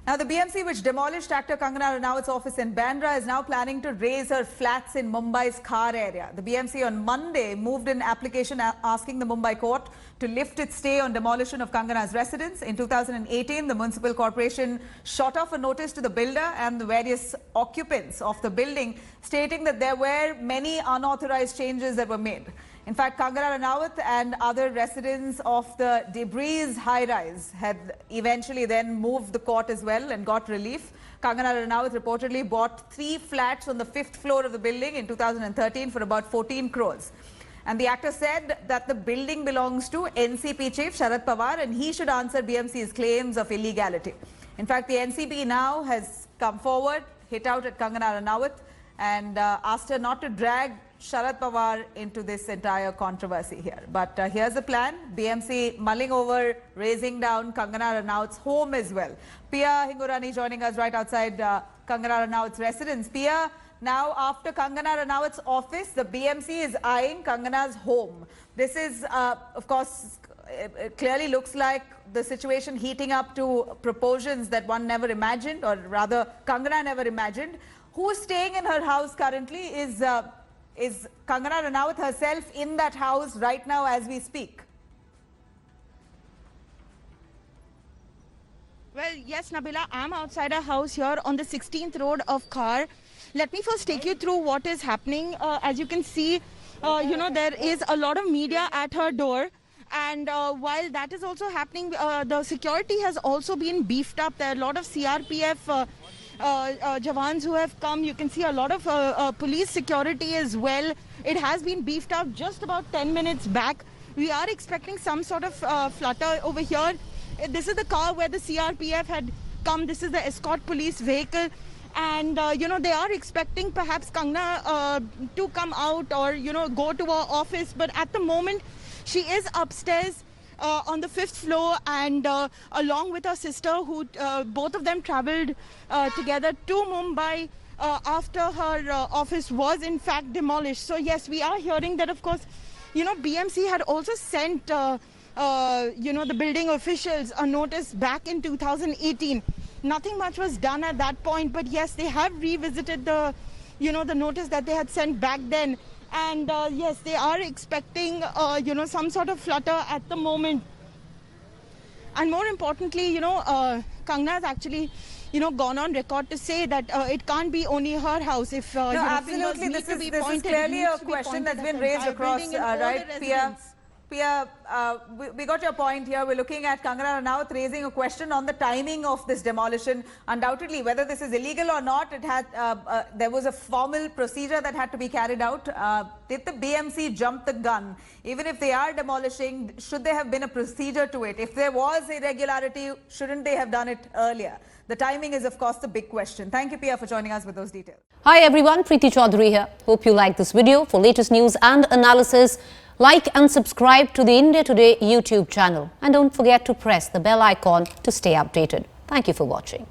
Now, the BMC, which demolished actor Kangana Ranaut's office in Bandra, is now planning to raise her flats in Mumbai's Khar area. The BMC on Monday moved an application asking the Mumbai court to lift its stay on demolition of Kangana's residence. In 2018, the municipal corporation shot off a notice to the builder and the various occupants of the building, stating that there were many unauthorized changes that were made. In fact, Kangana Ranaut and other residents of the Debris high-rise had eventually then moved the court as well and got relief. Kangana Ranaut reportedly bought 3 flats on the 5th floor of the building in 2013 for about 14 crores. And the actor said that the building belongs to NCP chief Sharad Pawar and he should answer BMC's claims of illegality. In fact, the NCP now has come forward, hit out at Kangana Ranaut and asked her not to drag Sharad Pawar into this entire controversy here. But here's the plan. BMC mulling over raising down Kangana Ranaut's home as well. Pia Hingorani joining us right outside Kangana Ranaut's residence. Pia, now after Kangana Ranaut's office, the BMC is eyeing Kangana's home. This is, of course, it clearly looks like the situation heating up to proportions that one never imagined, or rather Kangana never imagined. Who's staying in her house currently? Is Kangana Ranaut herself in that house right now as we speak? Well, yes, Nabila, I'm outside a house here on the 16th road of Khar. Let me first take you through what is happening. As you can see, there is a lot of media at her door. And while that is also happening, the security has also been beefed up. There are a lot of CRPF Jawans who have come. You can see a lot of police security as well. It has been beefed up just about 10 minutes back. We are expecting some sort of flutter over here. This is the car where the CRPF had come. This is the escort police vehicle. And, they are expecting perhaps Kangana to come out or, go to her office. But at the moment, she is upstairs on the 5th floor and along with her sister, who both of them traveled together to Mumbai after her office was in fact demolished. So yes, we are hearing that, of course, BMC had also sent the building officials a notice back in 2018. Nothing much was done at that point, but yes, they have revisited the the notice that they had sent back then. And yes, they are expecting, some sort of flutter at the moment. And more importantly, Kangana has actually, gone on record to say that it can't be only her house. If no, absolutely, this is clearly a question that's been raised across, right, Pia? Pia, we got your point here. We're looking at Kangana Ranaut raising a question on the timing of this demolition. Undoubtedly, whether this is illegal or not, it had there was a formal procedure that had to be carried out. Did the BMC jump the gun? Even if they are demolishing, should there have been a procedure to it? If there was irregularity, shouldn't they have done it earlier? The timing is, of course, the big question. Thank you, Pia, for joining us with those details. Hi, everyone. Preeti Chaudhary here. Hope you like this video. For latest news and analysis, like and subscribe to the India Today YouTube channel. And don't forget to press the bell icon to stay updated. Thank you for watching.